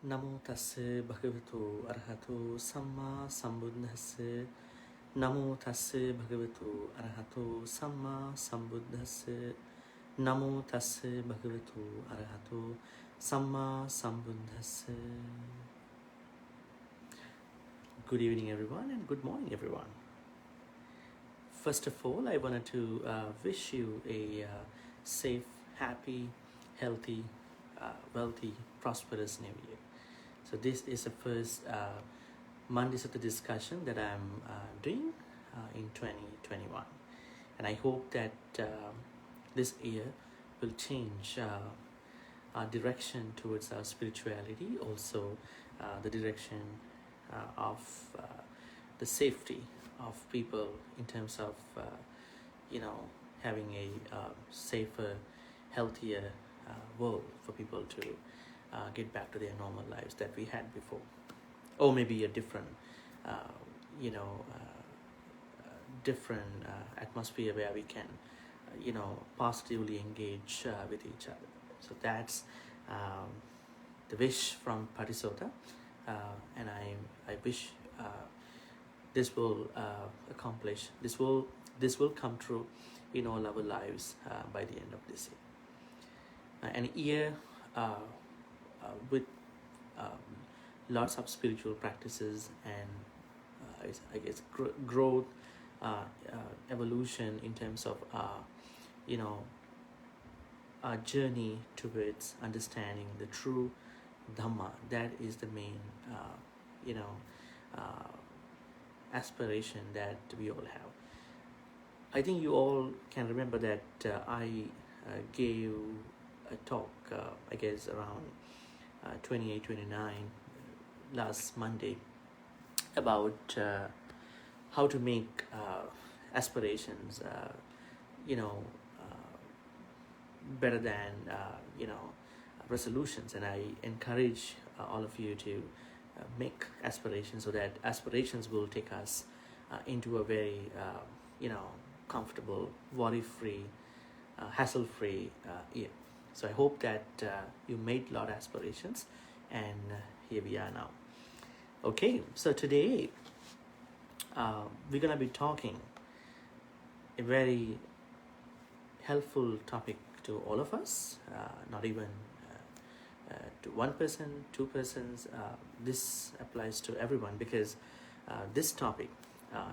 Namo tassa bhagavato arahato samma sambuddhassa. Namo tassa bhagavato arahato samma sambuddhassa. Namo tassa bhagavato arahato samma sambuddhassa. Good evening, everyone, and good morning, everyone. First of all, I wanted to wish you a safe, happy, healthy, wealthy, prosperous New Year. So this is the first Monday Sutta discussion that I'm doing in 2021. And I hope that this year will change our direction towards our spirituality, also the direction of the safety of people in terms of, having a safer, healthier world for people to get back to their normal lives that we had before, or maybe a different different atmosphere where we can positively engage with each other. So that's the wish from Paṭisota, and I wish this will accomplish, this will come true in all our lives by the end of this year. An year with lots of spiritual practices and I guess growth, evolution in terms of our journey towards understanding the true Dhamma. That is the main aspiration that we all have. I think you all can remember that I gave a talk, I guess around 28, 29 last Monday about how to make aspirations, better than, resolutions. And I encourage all of you to make aspirations so that aspirations will take us into a very, comfortable, worry-free, hassle-free year. So I hope that you made a lot of aspirations, and here we are now. Okay, so today we're going to be talking a very helpful topic to all of us, not even to one person, two persons. This applies to everyone because this topic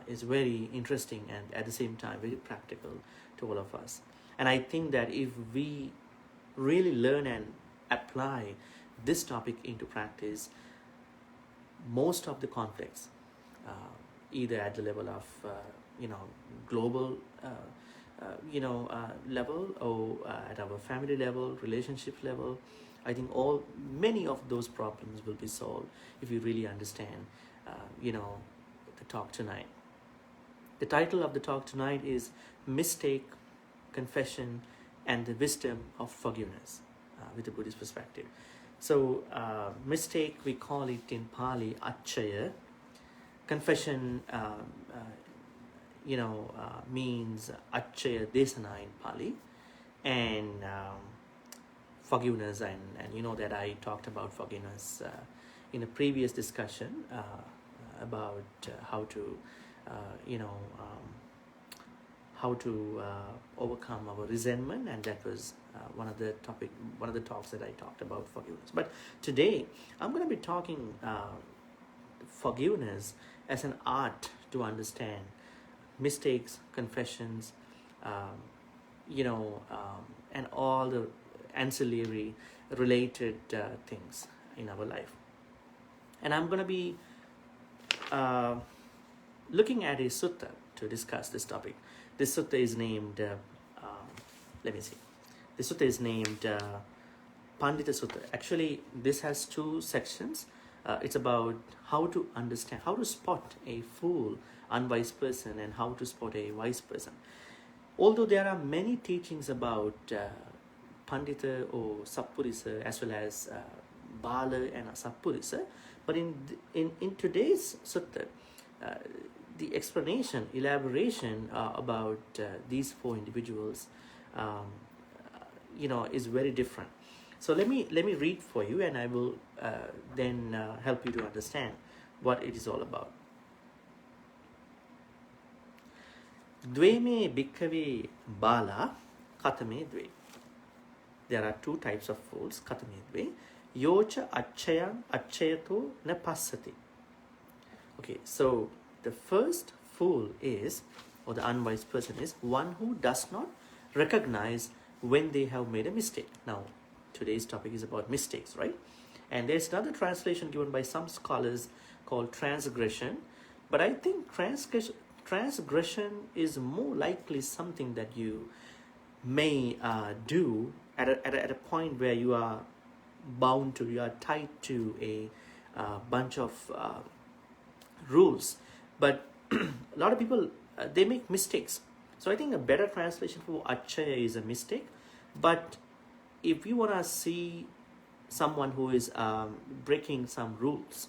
is very interesting and at the same time very practical to all of us. And I think that if we really learn and apply this topic into practice, most of the conflicts, either at the level of global level, or at our family level, relationship level, I think many of those problems will be solved if we really understand the talk tonight. The title of the talk tonight is Mistake, Confession, and the Wisdom of Forgiveness with a Buddhist perspective. So mistake, we call it in Pali accaya. Confession means accaya desanā in Pali, and forgiveness, and you know that I talked about forgiveness in a previous discussion about how to overcome our resentment, and that was one of the talks that I talked about forgiveness. But today I'm going to be talking forgiveness as an art to understand mistakes, confessions, and all the ancillary related things in our life. And I'm going to be looking at a sutta to discuss this topic. This sutta is named, This sutta is named Pandita Sutta. Actually, this has two sections. It's about how to understand, how to spot a fool, unwise person, and how to spot a wise person. Although there are many teachings about Pandita or Sappurisa, as well as Bala and Sappurisa, but in today's sutta, the explanation, elaboration about these four individuals, is very different. So let me read for you, and I will then help you to understand what it is all about. Dveme bhikkave bala katame dve. There are two types of fools, katame dve. Yocha acchayam acchayato na passati. Okay, so the first fool is, or the unwise person is, one who does not recognize when they have made a mistake. Now, today's topic is about mistakes, right? And there's another translation given by some scholars called transgression. But I think transgression is more likely something that you may do at a point where you are bound to, you are tied to a bunch of rules. But a lot of people, they make mistakes. So I think a better translation for acchaya is a mistake. But if you want to see someone who is breaking some rules,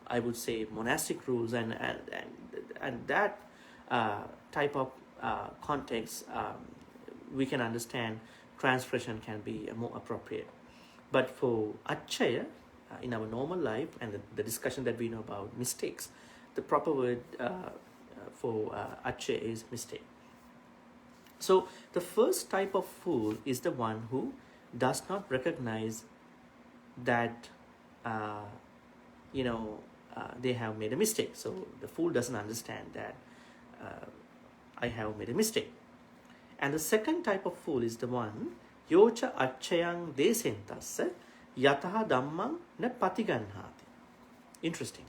I would say monastic rules, and that type of context, we can understand transgression can be more appropriate. But for acchaya, in our normal life, and the discussion that we know about mistakes, the proper word for acchaya is mistake. So the first type of fool is the one who does not recognize that they have made a mistake. So the fool doesn't understand that I have made a mistake. And the second type of fool is the one yocha acchayang desentassa yataha dhammang na patiganhati. Interesting.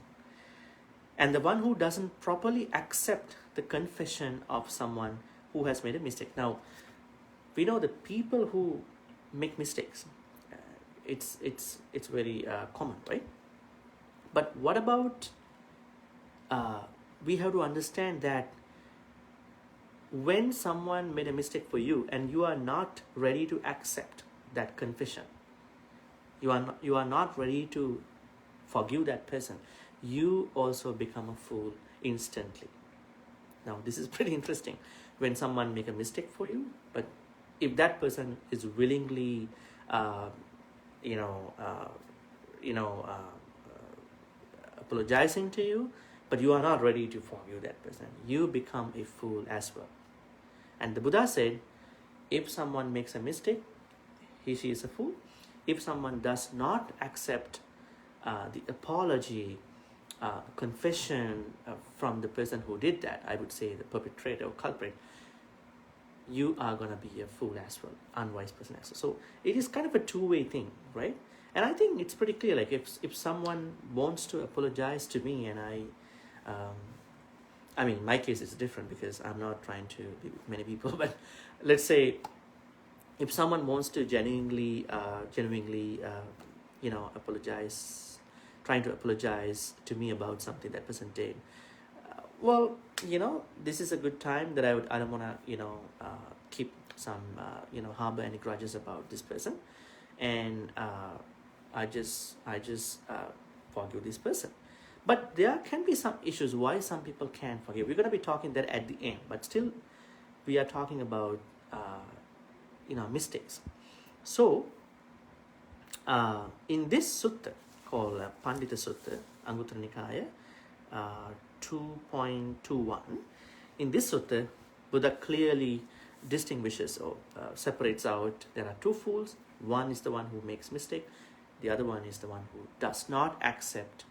And the one who doesn't properly accept the confession of someone who has made a mistake. Now, we know the people who make mistakes, it's very common, right? But what about, we have to understand that when someone made a mistake for you and you are not ready to accept that confession, you are not ready to forgive that person, you also become a fool instantly. Now, this is pretty interesting. When someone make a mistake for you, but if that person is willingly, apologizing to you, but you are not ready to forgive that person, you become a fool as well. And the Buddha said, if someone makes a mistake, she is a fool. If someone does not accept the apology, confession from the person who did that, I would say the perpetrator or culprit, you are going to be a fool as well, unwise person as well. So it is kind of a two-way thing, right? And I think it's pretty clear, like if someone wants to apologize to me, and I mean, my case is different because I'm not trying to be with many people, but let's say if someone wants to genuinely apologize, trying to apologize to me about something that person did, well, this is a good time that I don't want to, keep some, harbor any grudges about this person, and I just forgive this person. But there can be some issues why some people can't forgive. We're going to be talking that at the end, but still we are talking about, mistakes. So, in this sutta called Pandita Sutta, Anguttara Nikaya, 2.21, in this sutta, Buddha clearly distinguishes or separates out, there are two fools. One is the one who makes mistake. The other one is the one who does not accept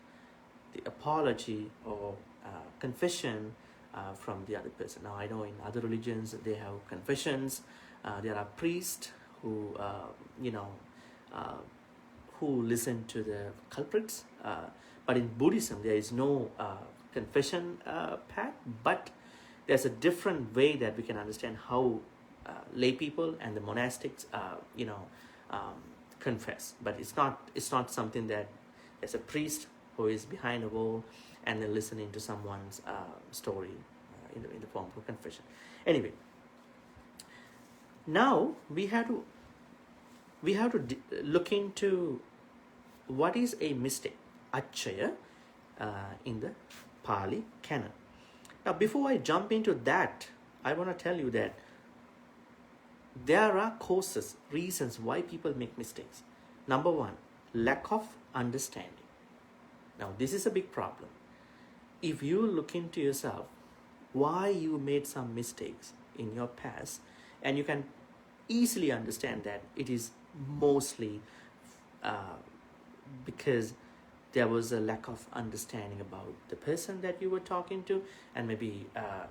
the apology or confession from the other person. Now, I know in other religions they have confessions. There are priests who, who listen to the culprits. But in Buddhism, there is no confession path, but there's a different way that we can understand how lay people and the monastics, confess. But it's not something that there's a priest who is behind a wall and then listening to someone's story in the form of confession. Anyway, now we have to look into what is a mistake, acchaya, in the Pali canon. Now, before I jump into that, I want to tell you that there are causes, reasons why people make mistakes. Number one, lack of understanding. Now, this is a big problem. If you look into yourself, why you made some mistakes in your past, and you can easily understand that it is mostly because there was a lack of understanding about the person that you were talking to, and maybe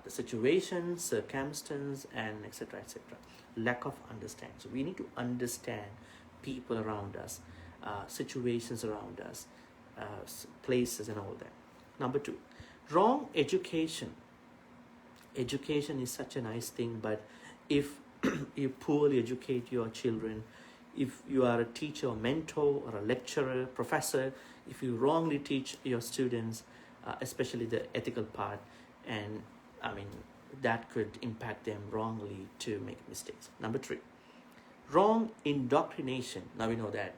the situation, circumstance, and etc. etc. Lack of understanding. So we need to understand people around us, situations around us, places, and all that. Number two, wrong education. Education is such a nice thing, but if you poorly educate your children, if you are a teacher or mentor or a lecturer, professor, if you wrongly teach your students, especially the ethical part, and that could impact them wrongly to make mistakes. Number three, wrong indoctrination. Now we know that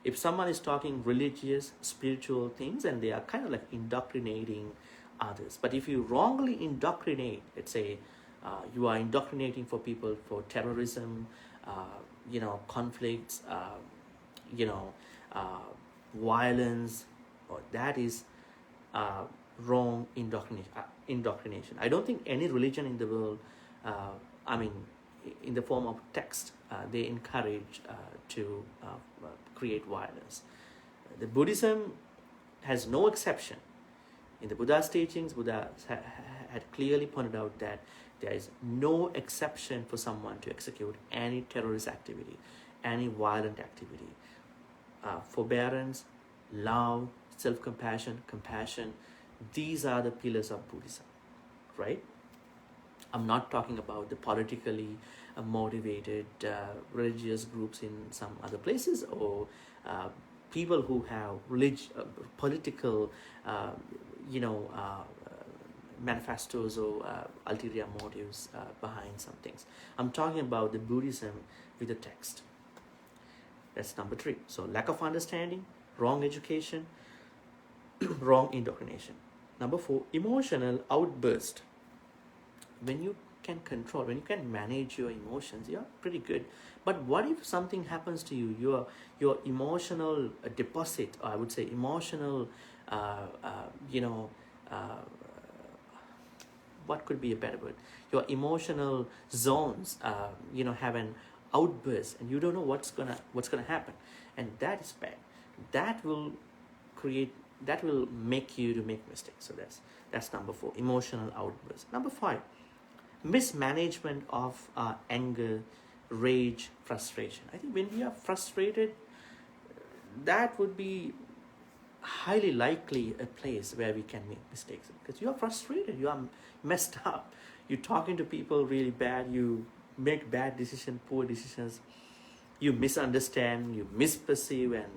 if someone is talking religious, spiritual things, and they are kind of like indoctrinating others. But if you wrongly indoctrinate, let's say you are indoctrinating for people for terrorism, conflicts, violence, or that is wrong indoctrination. I don't think any religion in the world, in the form of text, they encourage to create violence. The Buddhism has no exception. In the Buddha's teachings, Buddha had clearly pointed out that there is no exception for someone to execute any terrorist activity, any violent activity. Forbearance, love, self-compassion, compassion, these are the pillars of Buddhism, right? I'm not talking about the politically motivated religious groups in some other places, or people who have political manifestos or ulterior motives behind some things. I'm talking about the Buddhism with the text. That's number three. So lack of understanding, wrong education, wrong indoctrination. Number four, emotional outburst. When you can control, when you can manage your emotions, you're pretty good. But what if something happens to you? Your emotional deposit, or I would say emotional, what could be a better word? Your emotional zones, have an outburst, and you don't know what's gonna happen, and that is bad. That will make you to make mistakes. So that's number four, emotional outburst. Number five, mismanagement of anger, rage, frustration. I think when we are frustrated, that would be highly likely a place where we can make mistakes, because you are frustrated, you are messed up, you're talking to people really bad, you make bad decisions, poor decisions, you misunderstand, you misperceive, and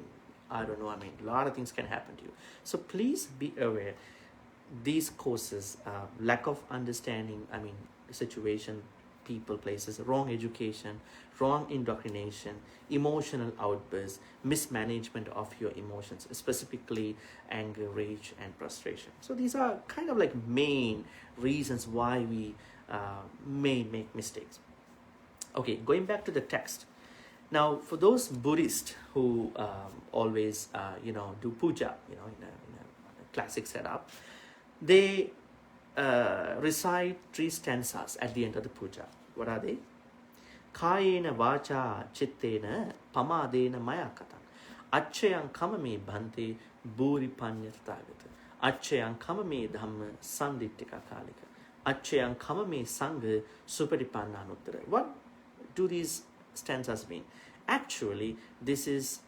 I don't know, a lot of things can happen to you. So please be aware, these causes, lack of understanding, situation, people, places, wrong education, wrong indoctrination, emotional outbursts, mismanagement of your emotions, specifically anger, rage, and frustration. So these are kind of like main reasons why we may make mistakes. Okay, going back to the text. Now, for those Buddhists who always, do puja, in a classic setup, they recite 3 stanzas at the end of the puja. What are they? Kayena vacha chittena pamadena maya katang. Acchayang khamā bhante bhuri panya tathāgata. Acchayang khamā dhamma sandittika kalika. Acchayang khamā sangha supatipanna anuttara. What do these stanzas mean? Actually, this is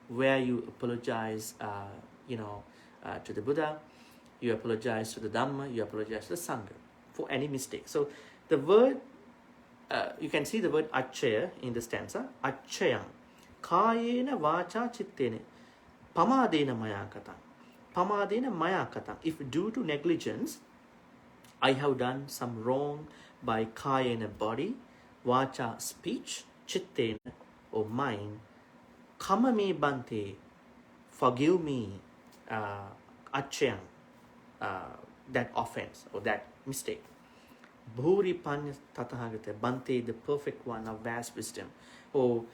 where you apologize, to the Buddha, you apologize to the Dhamma, you apologize to the Sangha for any mistake. So the word, you can see the word accaya in the stanza. Accayang kayena vacha chittena pamadena maya katang. Pamadena maya katang. If due to negligence, I have done some wrong by kayena body, vacha speech, chittena or mind, khamā bhante, forgive me, accayang, that offense or that mistake. Bhuri Panya Tathagata, Bante, the perfect one of vast wisdom. Oh,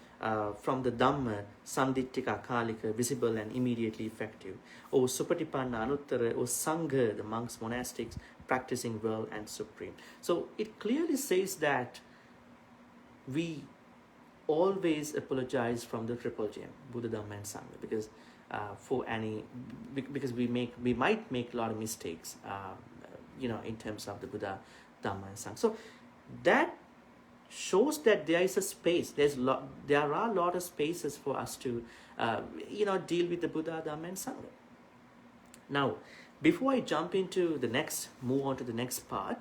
from the Dhamma, Sandittika Kalika, visible and immediately effective. Oh, Supatipanna Anuttara, oh, Sangha, the monks, monastics, practicing well and supreme. So it clearly says that we always apologize from the triple gem, Buddha, Dhamma, and Sangha, because because we might make a lot of mistakes, in terms of the Buddha, Dhamma, and Sangha. So that shows that there is a space. There are a lot of spaces for us to, deal with the Buddha, Dhamma, and Sangha. Now, before I move on to the next part,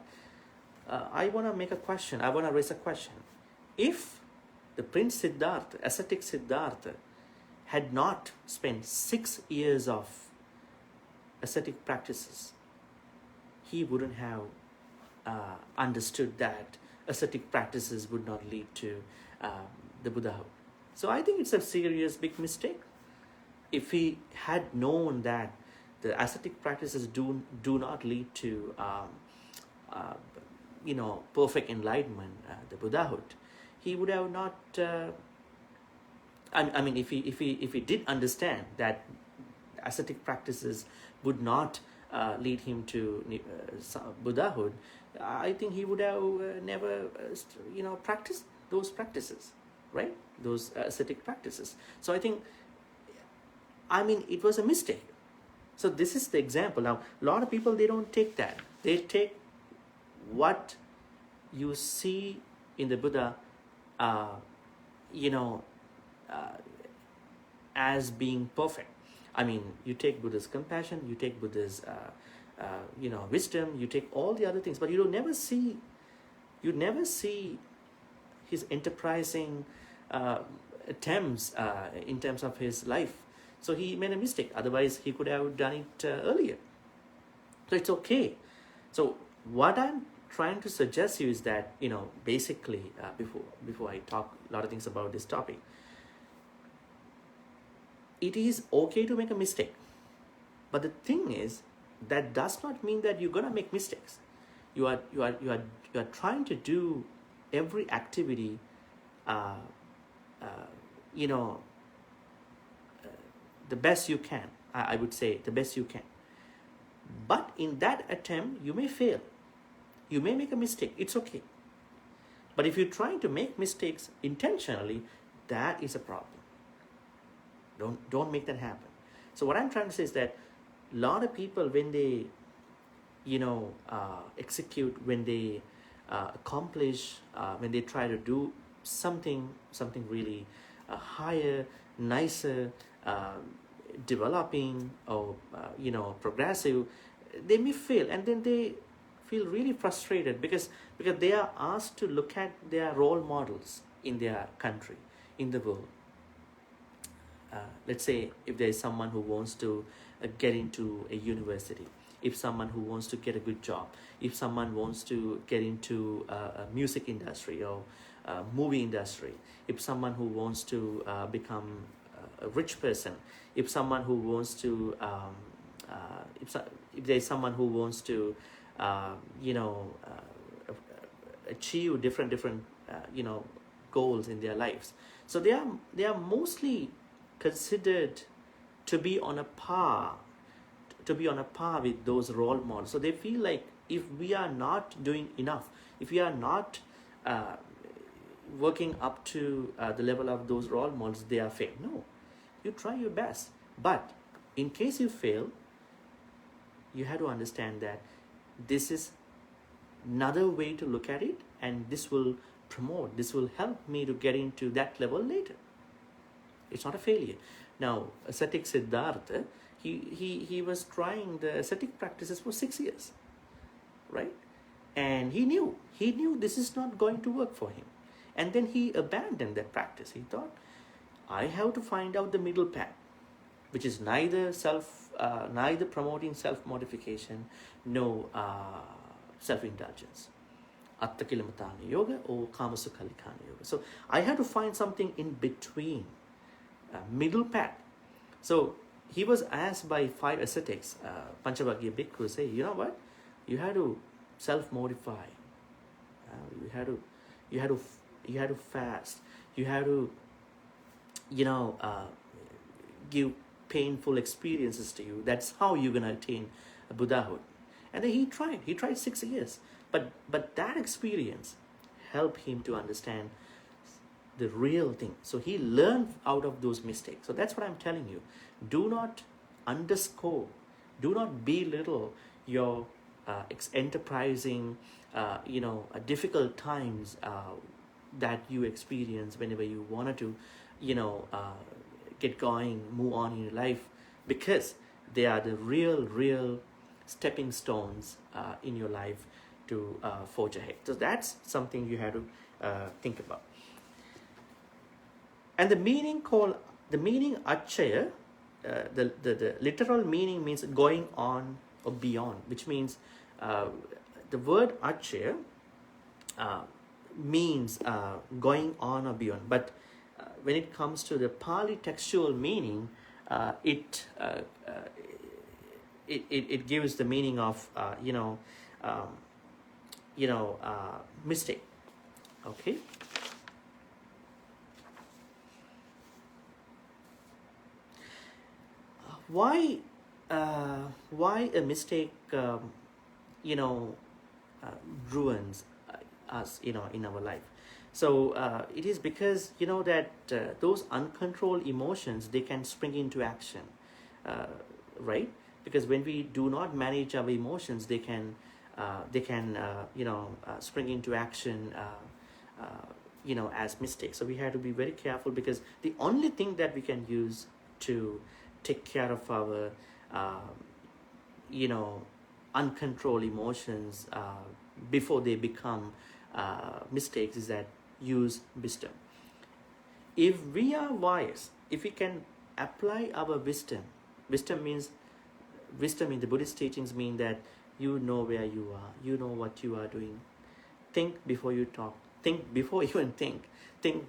I want to make a question. I want to raise a question. If the Prince Siddhartha, ascetic Siddhartha, had not spent 6 years of ascetic practices, he wouldn't have understood that ascetic practices would not lead to the Buddhahood. So I think it's a serious, big mistake. If he had known that the ascetic practices do not lead to perfect enlightenment, the Buddhahood, he would have not. If he did understand that ascetic practices would not lead him to Buddhahood, I think he would have never, practiced those practices, right? Those ascetic practices. So I think, it was a mistake. So this is the example. Now, a lot of people, they don't take that. They take what you see in the Buddha, as being perfect. You take Buddha's compassion, you take Buddha's, wisdom, you take all the other things, but you never see his enterprising attempts in terms of his life. So he made a mistake. Otherwise, he could have done it earlier. So it's okay. So what I'm trying to suggest you is that, basically, before I talk a lot of things about this topic, it is okay to make a mistake. But the thing is, that does not mean that you're gonna make mistakes. You are trying to do every activity, the best you can. I would say the best you can. But in that attempt, you may fail. You may make a mistake. It's okay. But if you're trying to make mistakes intentionally, that is a problem. Don't make that happen. So what I'm trying to say is that a lot of people, when they, execute, when they accomplish, when they try to do something really higher, nicer, developing, or progressive, they may fail, and then they feel really frustrated because they are asked to look at their role models in their country, in the world. Let's say if there is someone who wants to get into a university, if someone who wants to get a good job, if someone wants to get into a music industry or a movie industry, if someone who wants to become a rich person, if someone who wants to if there is someone who wants to achieve different goals in their lives, so they are mostly considered to be on a par with those role models. So they feel like if we are not doing enough, if we are not working up to the level of those role models, they are failed. No, you try your best, but in case you fail, you have to understand that this is another way to look at it, and this will help me to get into that level later. It's not a failure. Now, ascetic Siddhartha, he was trying the ascetic practices for 6 years, right? And he knew this is not going to work for him. And then he abandoned that practice. He thought, I have to find out the middle path, which is neither promoting self-modification, no self-indulgence. Atta-kilamatana yoga or khamā yoga. So I have to find something in between, middle path. So he was asked by 5 ascetics, Panchavagya bhikkhus, say, you know what? You have to self-modify. You had to fast. You had to, give painful experiences to you. That's how you're gonna attain Buddhahood. And then he tried 6 years, but that experience helped him to understand the real thing. So he learned out of those mistakes. So that's what I'm telling you. Do not underscore, do not belittle your enterprising, difficult times that you experience whenever you wanted to, get going, move on in your life, because they are the real stepping stones in your life to forge ahead. So that's something you have to think about. And the meaning accaya, the literal meaning means going on or beyond, which means the word accaya means going on or beyond. But when it comes to the Pali textual meaning, it gives the meaning of mistake. Okay. Why a mistake ruins us in our life? So it is because that those uncontrolled emotions, they can spring into action, right? Because when we do not manage our emotions, they can spring into action as mistakes. So we have to be very careful, because the only thing that we can use to take care of our uncontrolled emotions before they become mistakes is that use wisdom. If we are wise, if we can apply our wisdom in the Buddhist teachings mean that you know where you are, you know what you are doing. Think before you talk, think before you even think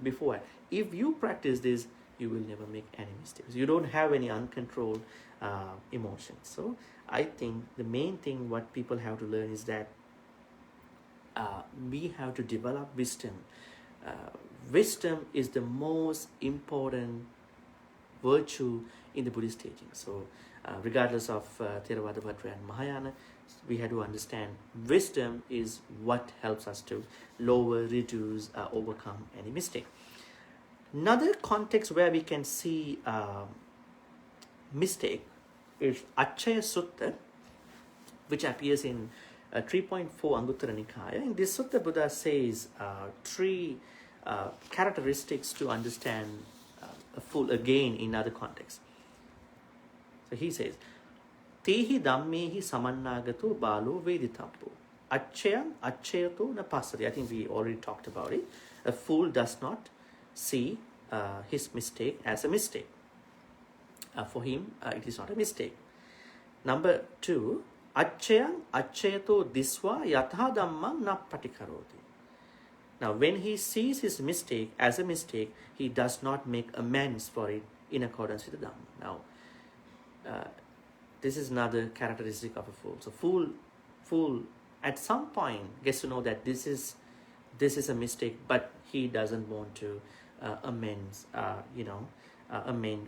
before. If you practice this, you will never make any mistakes. You don't have any uncontrolled emotions. So I think the main thing what people have to learn is that we have to develop wisdom. Wisdom is the most important virtue in the Buddhist teaching. So regardless of Theravada, Vajrayana, and Mahayana, we have to understand wisdom is what helps us to lower, reduce, overcome any mistake. Another context where we can see mistake is Accaya Sutta, which appears in 3.4 Anguttara Nikaya. In this sutta, Buddha says three characteristics to understand a fool again in other contexts. So he says, Tehi dhammehi samannagato balo veditabbo. Accayam accayato na passati. I think we already talked about it. A fool does not see his mistake as a mistake. For him, it is not a mistake. Number 2, accayam accayato disva yatha dhammam na patikaroti. Now, when he sees his mistake as a mistake, he does not make amends for it in accordance with the Dhamma. Now, this is another characteristic of a fool. So, fool at some point gets to know that this is a mistake, but he doesn't want to amend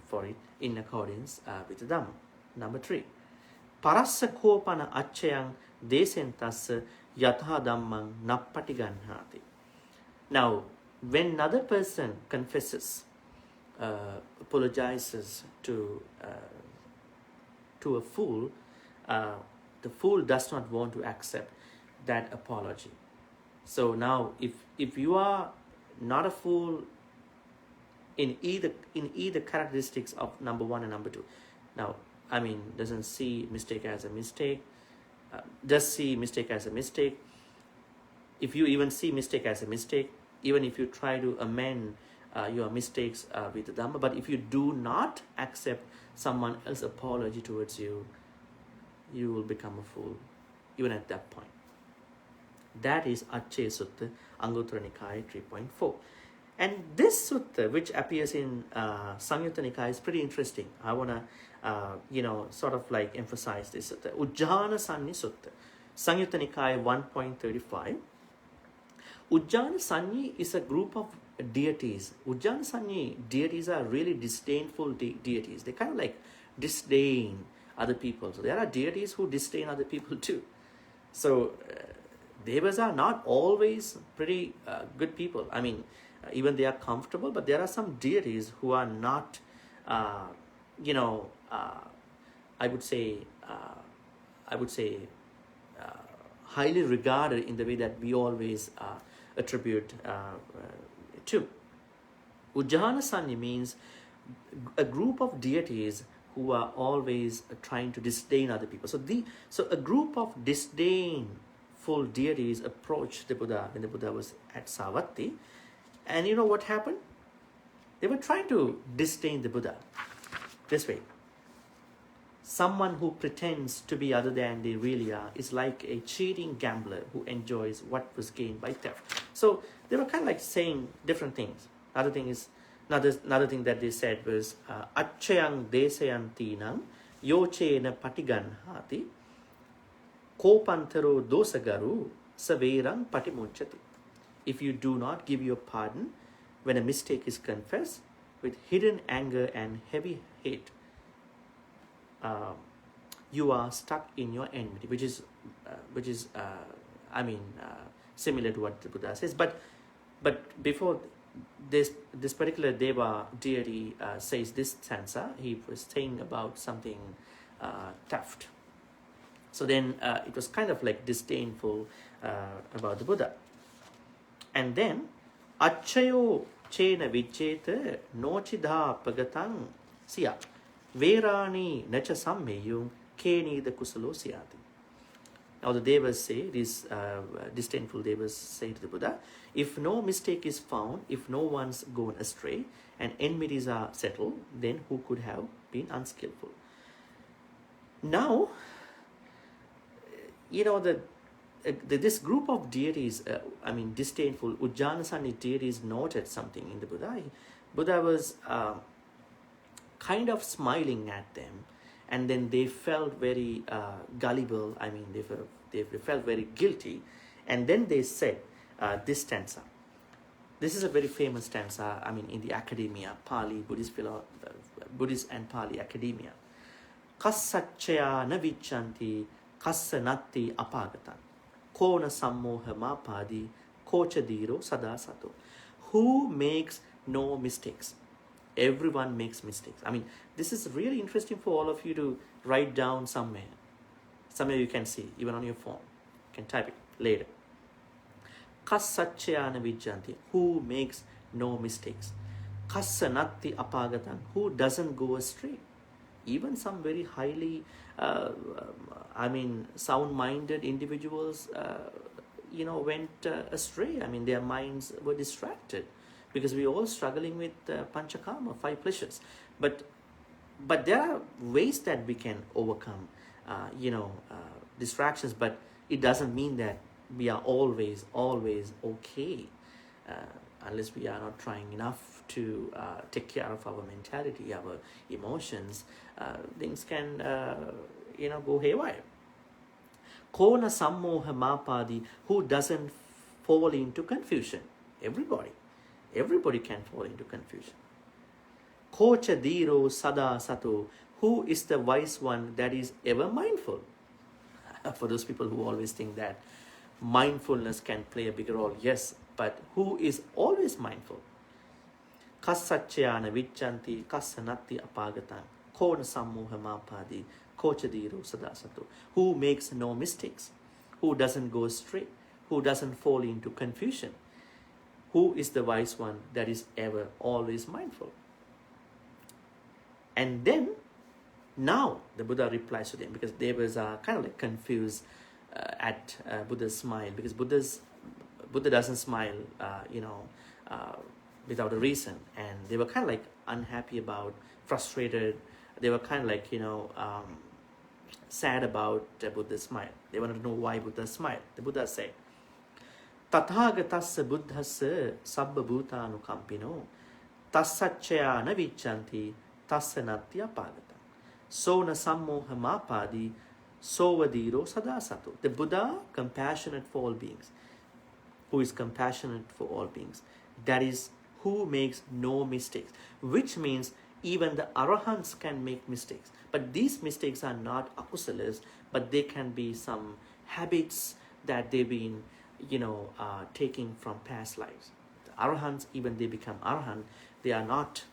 for it in accordance with the Dhamma. Number 3, parassa kopana accayam desentassa yatha dhammam nappati ganhati. Now, when another person confesses, apologizes to a fool, the fool does not want to accept that apology. So now, if you are not a fool in either characteristics of number 1 and number 2, now doesn't see mistake as a mistake, just see mistake as a mistake. If you even see mistake as a mistake, even if you try to amend your mistakes with the Dhamma, but if you do not accept someone else's apology towards you, you will become a fool, even at that point. That is Accaya Sutta, Anguttara Nikaya 3.4. And this sutta, which appears in Samyutta Nikaya, is pretty interesting. I want to, sort of like emphasize this sutta. Ujjanasani Sutta, Samyutta Nikaya 1.35. Ujjanasani is a group of deities. Ujjanasani deities are really disdainful deities. They kind of like disdain other people. So there are deities who disdain other people too. So devas are not always pretty good people. I mean, even they are comfortable, but there are some deities who are not, you know, I would say, highly regarded in the way that we always attribute to. Ujjanasani means a group of deities who are always trying to disdain other people. So a group of disdainful deities approached the Buddha when the Buddha was at Savatthi. And you know what happened? They were trying to disdain the Buddha this way. Someone who pretends to be other than they really are is like a cheating gambler who enjoys what was gained by theft. So they were kind of like saying different things. Another thing that they said was Acchayang desayantinam yochena patiganhati kopantaro dosagaru saverang patimucchati. If you do not give your pardon when a mistake is confessed with hidden anger and heavy hate, you are stuck in your enmity, which is similar to what the Buddha says. But before this particular deva deity says this stanza, he was saying about something theft. So then it was kind of like disdainful about the Buddha. And then Acchayo chena vijjeta nochidha pagatang siya verani nacha sammeyung kenida kusalo siyati. Now the devas say, these disdainful devas say to the Buddha, if no mistake is found, if no one's gone astray, and enmities are settled, then who could have been unskillful? Now, you know, this group of deities, disdainful Ujjanasani deities noted something in the Buddha. Buddha was kind of smiling at them, and then they felt very gullible. I mean, they felt very guilty, and then they said this stanza. This is a very famous stanza. I mean, in the academia, Pali, Buddhist and Pali academia. Kassacchaya na vichanti kassanatti apagatan kona sammoha mapadi kochadiro sada sato. Who makes no mistakes? Everyone makes mistakes. I mean, this is really interesting for all of you to write down somewhere. Somewhere you can see, even on your phone. You can type it later. Kassacchayana vijjanti. Who makes no mistakes? Kassanatti apagatan. Who doesn't go astray? Even some very highly, sound-minded individuals, went astray. I mean, their minds were distracted. Because we're all struggling with panchakama, 5 pleasures. But there are ways that we can overcome, distractions. But it doesn't mean that we are always okay, unless we are not trying enough to take care of our mentality, our emotions. Things can, go haywire. Kona sammoha mapadi. Who doesn't fall into confusion? Everybody can fall into confusion. Kocha diro sada sato. Who is the wise one that is ever mindful? For those people who always think that mindfulness can play a bigger role, yes, but who is always mindful? Kassacchayana vichanti kassanatti apagatan kona sammoha mapadi kocha diro sada sato. Who makes no mistakes? Who doesn't go astray? Who doesn't fall into confusion? Who is the wise one that is ever always mindful? And then, now the Buddha replies to them, because devas are kind of like confused at Buddha's smile, because Buddha doesn't smile, without a reason, and they were kind of like unhappy about, frustrated. They were kind of like sad about Buddha's smile. They wanted to know why Buddha smiled. The Buddha said, Tathagatasya buddhasya sabba bhutanu kampino tassacchaya na vichanti tassanatya pagata sona sammoha mapadi sovadiro sadasato. The Buddha, compassionate for all beings. who is compassionate for all beings. That is, who makes no mistakes, which means even the arahants can make mistakes. But these mistakes are not akusalas, but they can be some habits that they've been, taking from past lives. The arahants, even they become arahant, they are not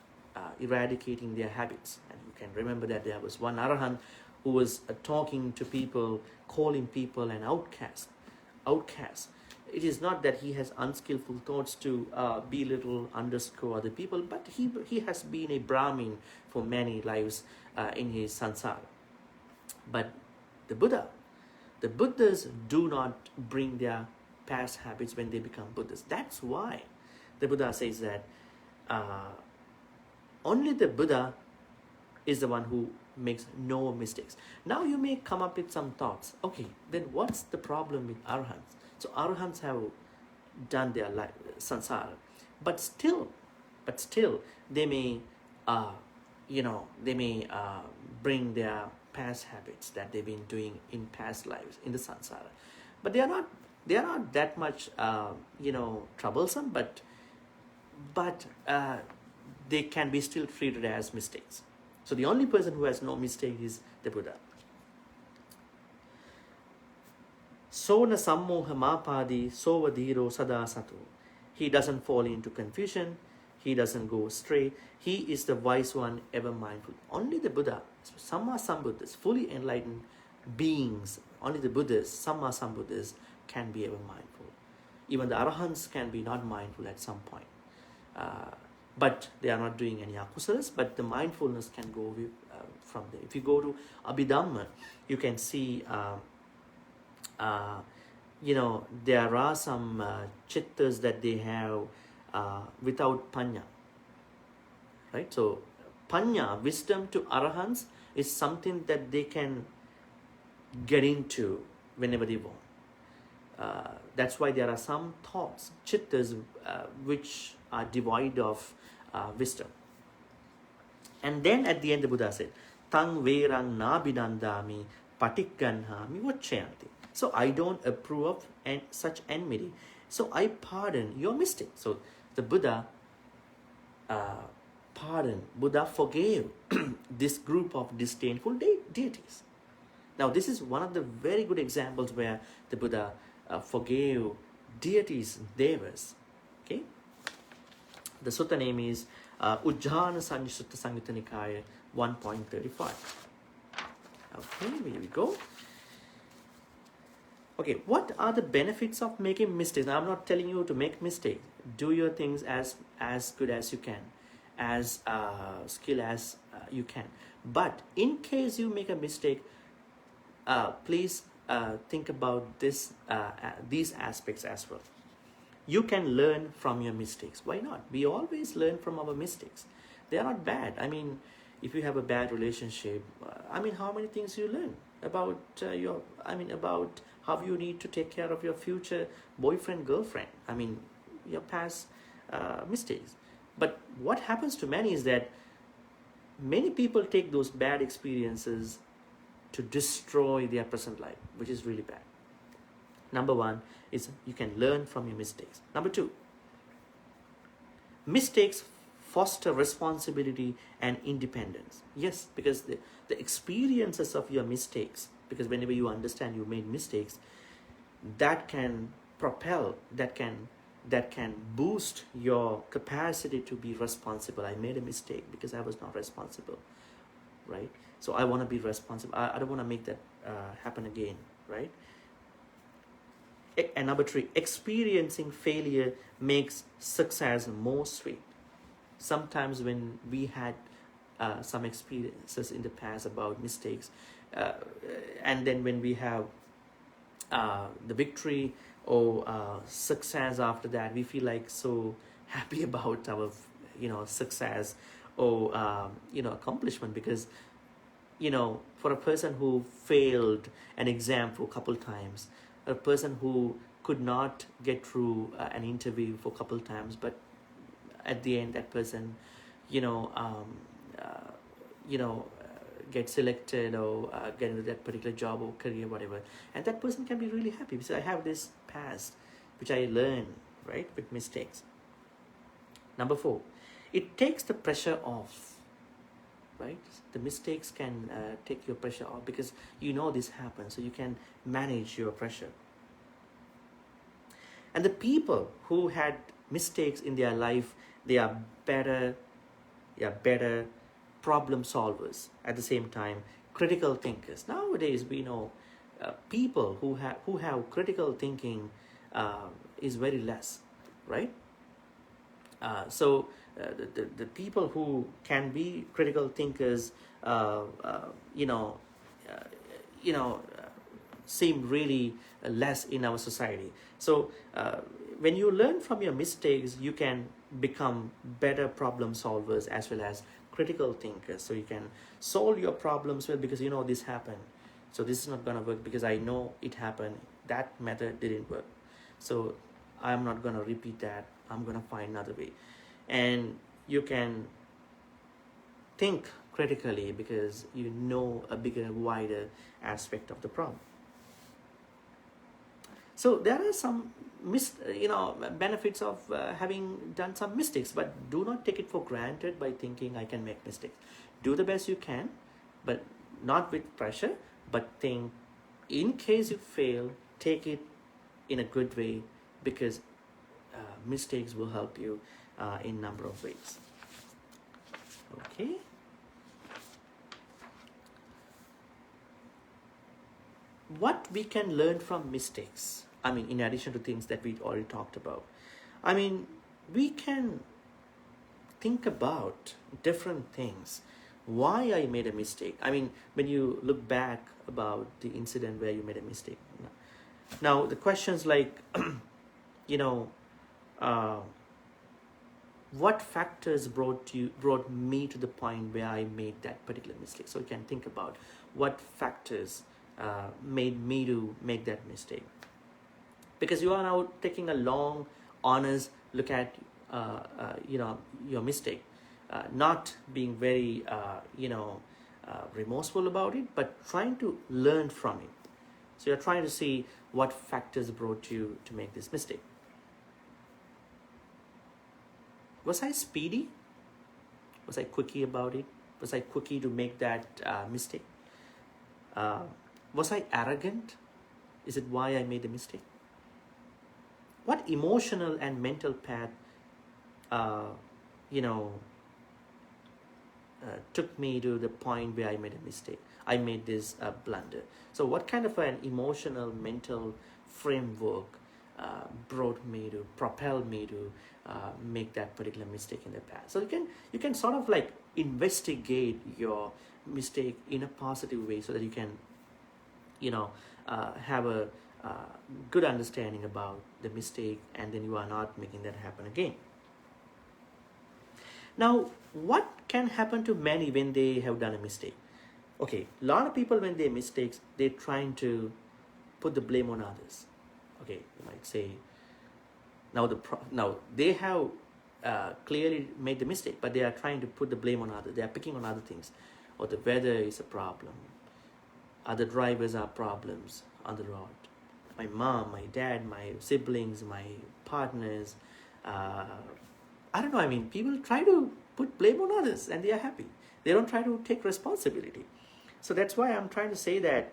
eradicating their habits. And you can remember that there was one arahant who was talking to people, calling people an outcast. It is not that he has unskillful thoughts to belittle, underscore other people, but he has been a Brahmin for many lives in his sansara. But the Buddhas do not bring their past habits when they become Buddhas. That's why the Buddha says that only the Buddha is the one who makes no mistakes. Now you may come up with some thoughts. Okay, then what's the problem with arahants? So arahants have done their life, sansara, but still, they may, bring their past habits that they've been doing in past lives in the sansara, but they are not that much, troublesome. But they can be still treated as mistakes. So the only person who has no mistake is the Buddha. Sona sammoha mapadi sovadhiro sada sato. He doesn't fall into confusion. He doesn't go astray. He is the wise one, ever mindful. Only the Buddha, Samma Sambuddhas, fully enlightened beings, only the Buddhas, Samma Sambuddhas, can be ever mindful. Even the Arahants can be not mindful at some point. But they are not doing any akusalas, but the mindfulness can go from there. If you go to Abhidhamma, you can see there are some chittas that they have without panya, right? So panya, wisdom to arahants, is something that they can get into whenever they want. That's why there are some thoughts, chittas, which are devoid of wisdom. And then at the end the Buddha said, Tang verang nabhinandami patikkanhami vacchayanti. So I don't approve of such enmity. So I pardon your mistake. So the Buddha Buddha forgave this group of disdainful deities. Now this is one of the very good examples where the Buddha forgave deities, devas. Okay. The sutta name is Ujjanasani Deities 1.35. Okay, here we go. Okay, what are the benefits of making mistakes? Now, I'm not telling you to make mistakes. Do your things as good as you can, as skilled as you can. But in case you make a mistake, please think about these aspects as well. You can learn from your mistakes. Why not? We always learn from our mistakes. They are not bad. I mean, if you have a bad relationship, how many things you learn about about how you need to take care of your future boyfriend, girlfriend. Your past mistakes. But what happens to many is that many people take those bad experiences to destroy their present life, which is really bad. Number one is you can learn from your mistakes. Number two, mistakes foster responsibility and independence. Yes, because the experiences of your mistakes, because whenever you understand you made mistakes, that can propel, that can boost your capacity to be responsible. I made a mistake because I was not responsible, right? So I want to be responsible. I don't want to make that happen again, right? And number three, experiencing failure makes success more sweet. Sometimes when we had some experiences in the past about mistakes, and then when we have the victory or success after that, we feel like so happy about our success or accomplishment, because for a person who failed an exam for a couple times, a person who could not get through an interview for a couple times, but at the end that person get selected or get into that particular job or career, whatever, and that person can be really happy because I have this past which I learn, right, with mistakes. Number 4, it takes the pressure off, right? The mistakes can take your pressure off because you know this happens, so you can manage your pressure. And the people who had mistakes in their life, they are better problem solvers, at the same time critical thinkers. Nowadays we know people who have critical thinking is very less, right? The people who can be critical thinkers, seem really less in our society. So when you learn from your mistakes, you can become better problem solvers as well as critical thinkers. So you can solve your problems well because you know this happened. So this is not going to work because I know it happened. That method didn't work. So I'm not going to repeat that. I'm going to find another way. And you can think critically because you know a bigger, wider aspect of the problem. So there are some benefits of having done some mistakes, but do not take it for granted by thinking I can make mistakes. Do the best you can, but not with pressure, but think in case you fail, take it in a good way, because mistakes will help you in a number of ways. Okay. What we can learn from mistakes, I mean, in addition to things that we already talked about, I mean, we can think about different things. Why I made a mistake. I mean, when you look back about the incident where you made a mistake. Now, the questions like, what factors brought me to the point where I made that particular mistake? So you can think about what factors made me to make that mistake. Because you are now taking a long, honest look at, your mistake, not being very, remorseful about it, but trying to learn from it. So you're trying to see what factors brought you to make this mistake. Was I speedy? Was I quickie about it? Was I quickie to make that mistake? Was I arrogant? Is it why I made the mistake? What emotional and mental path, took me to the point where I made a mistake? I made this blunder. So what kind of an emotional, mental framework propelled me to make that particular mistake in the past? So you can sort of like investigate your mistake in a positive way so that you can, have a good understanding about the mistake, and then you are not making that happen again. Now, what can happen to many when they have done a mistake? Okay, a lot of people, when they make mistakes, they're trying to put the blame on others. Okay, you might say, now they have clearly made the mistake, but they are trying to put the blame on others. They are picking on other things. Or the weather is a problem. Other drivers are problems on the road. My mom, my dad, my siblings, my partners. I don't know, I mean, people try to put blame on others and they are happy. They don't try to take responsibility. So that's why I'm trying to say that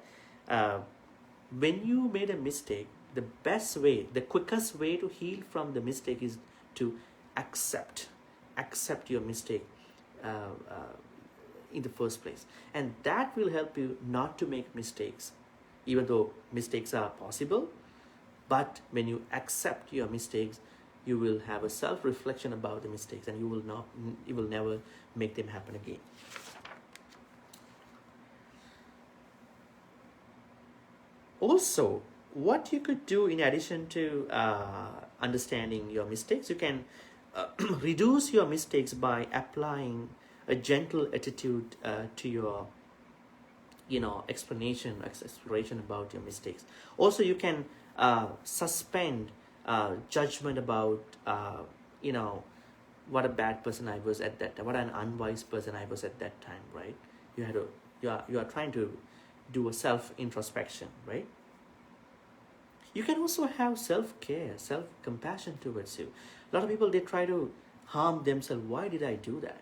when you made a mistake, the best way, the quickest way to heal from the mistake is to accept your mistake in the first place. And that will help you not to make mistakes, even though mistakes are possible. But when you accept your mistakes, you will have a self-reflection about the mistakes, and you will never make them happen again. Also, what you could do in addition to understanding your mistakes, you can reduce your mistakes by applying a gentle attitude to your exploration about your mistakes. Also, you can suspend judgment about what a bad person I was at that time, what an unwise person I was at that time, right? You are trying to do a self introspection, right? You can also have self-care, self-compassion towards you. A lot of people, they try to harm themselves. Why did I do that?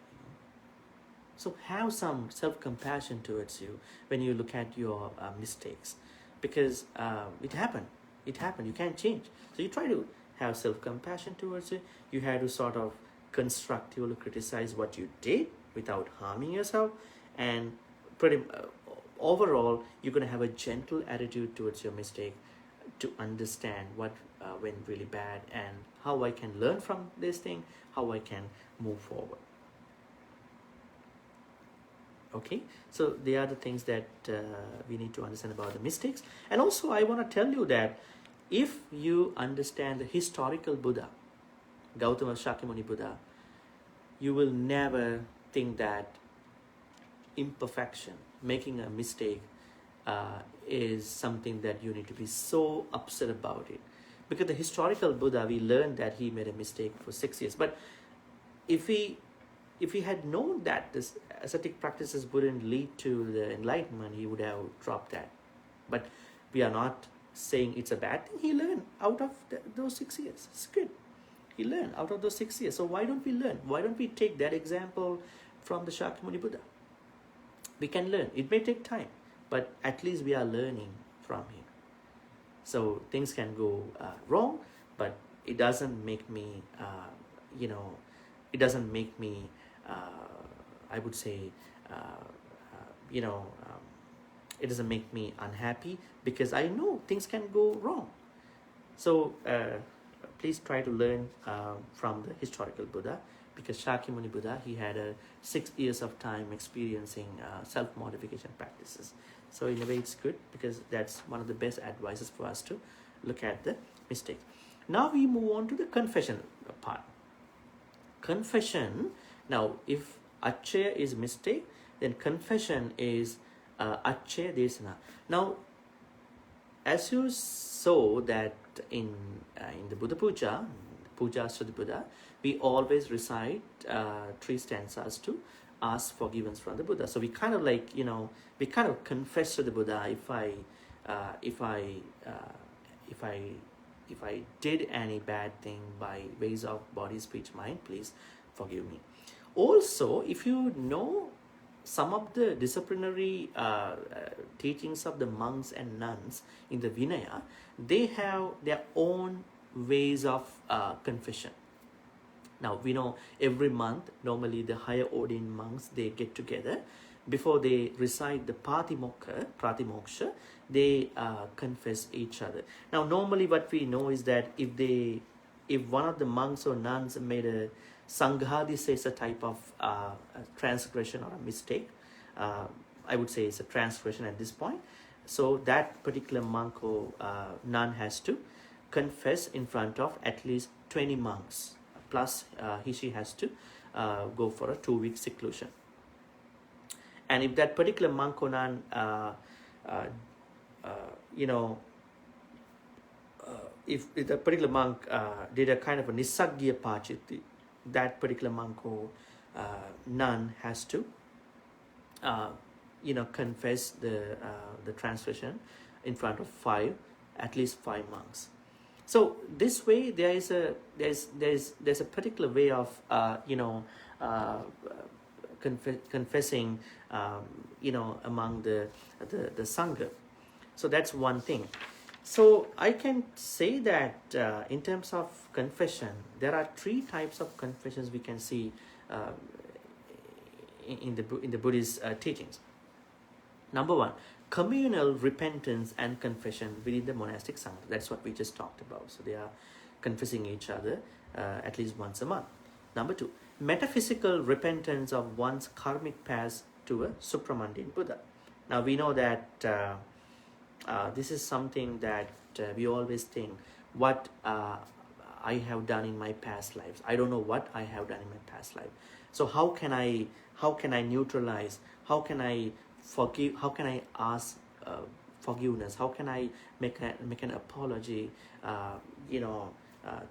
So have some self-compassion towards you when you look at your mistakes, because it happened. It happened. You can't change. So you try to have self-compassion towards it. You have to sort of constructively criticize what you did without harming yourself, and pretty overall, you're going to have a gentle attitude towards your mistake, to understand what went really bad and how I can learn from this thing, how I can move forward. Okay, so they are the things that we need to understand about the mistakes. And also, I want to tell you that if you understand the historical Buddha, Gautama Shakyamuni Buddha, you will never think that imperfection, making a mistake, is something that you need to be so upset about it. Because the historical Buddha, we learned that he made a mistake for 6 years. But if he had known that this ascetic practices wouldn't lead to the enlightenment, he would have dropped that. But we are not saying it's a bad thing. He learned out of those 6 years. It's good. He learned out of those 6 years. So why don't we learn? Why don't we take that example from the Shakyamuni Buddha? We can learn. It may take time, but at least we are learning from him. So things can go wrong, but it doesn't make me, it doesn't make me, I would say, it doesn't make me unhappy, because I know things can go wrong. So please try to learn from the historical Buddha, because Shakyamuni Buddha, he had 6 years of time experiencing self-modification practices. So in a way, it's good, because that's one of the best advices for us to look at the mistakes. Now we move on to the confession part. Confession, now if accaya is mistake, then confession is accaya desanā. Now, as you saw that in the Buddha Puja, Pujas to the Buddha, we always recite 3 stanzas to ask forgiveness from the Buddha. So we kind of like, we kind of confess to the Buddha, if I did any bad thing by ways of body, speech, mind, please forgive me. Also, if you know some of the disciplinary teachings of the monks and nuns in the Vinaya, they have their own ways of confession. Now, we know every month, normally the higher ordained monks, they get together. Before they recite the Pratimoksha, they confess each other. Now, normally what we know is that if one of the monks or nuns made a Sanghadisesa type of transgression or a mistake, I would say it's a transgression at this point. So that particular monk or nun has to confess in front of at least 20 monks. Plus, she has to go for a 2-week seclusion. And if that particular monk or nun, if the particular monk did a kind of a nisaggiya pāciti, that particular monk or nun has to, confess the transgression in front of at least 5 monks. So this way, there's a particular way of confessing among the sangha. So that's one thing. So I can say that in terms of confession, there are 3 types of confessions we can see in the Buddhist teachings. Number 1, communal repentance and confession within the monastic sangha. That's what we just talked about. So they are confessing each other at least once a month. Number 2, metaphysical repentance of one's karmic past to a supramundane Buddha. Now we know that this is something that we always think, what I have done in my past lives. I don't know what I have done in my past life. So how can I neutralize? How can I forgive? How can I ask forgiveness? How can I make an apology,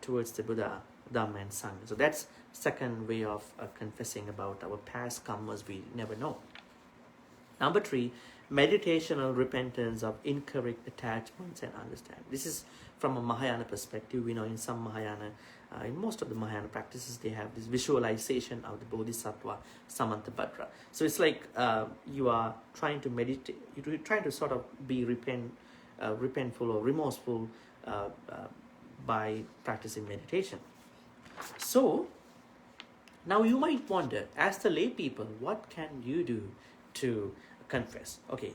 towards the Buddha, Dhamma, and Sangha? So that's second way of confessing about our past karmas we never know. Number 3, meditational repentance of incorrect attachments and understanding. This is from a Mahayana perspective. We know in some Mahayana, in most of the Mahayana practices, they have this visualization of the Bodhisattva Samantabhadra. So it's like you are trying to meditate, you're trying to sort of be repentful or remorseful by practicing meditation. So now you might wonder, as the lay people, what can you do to confess? Okay,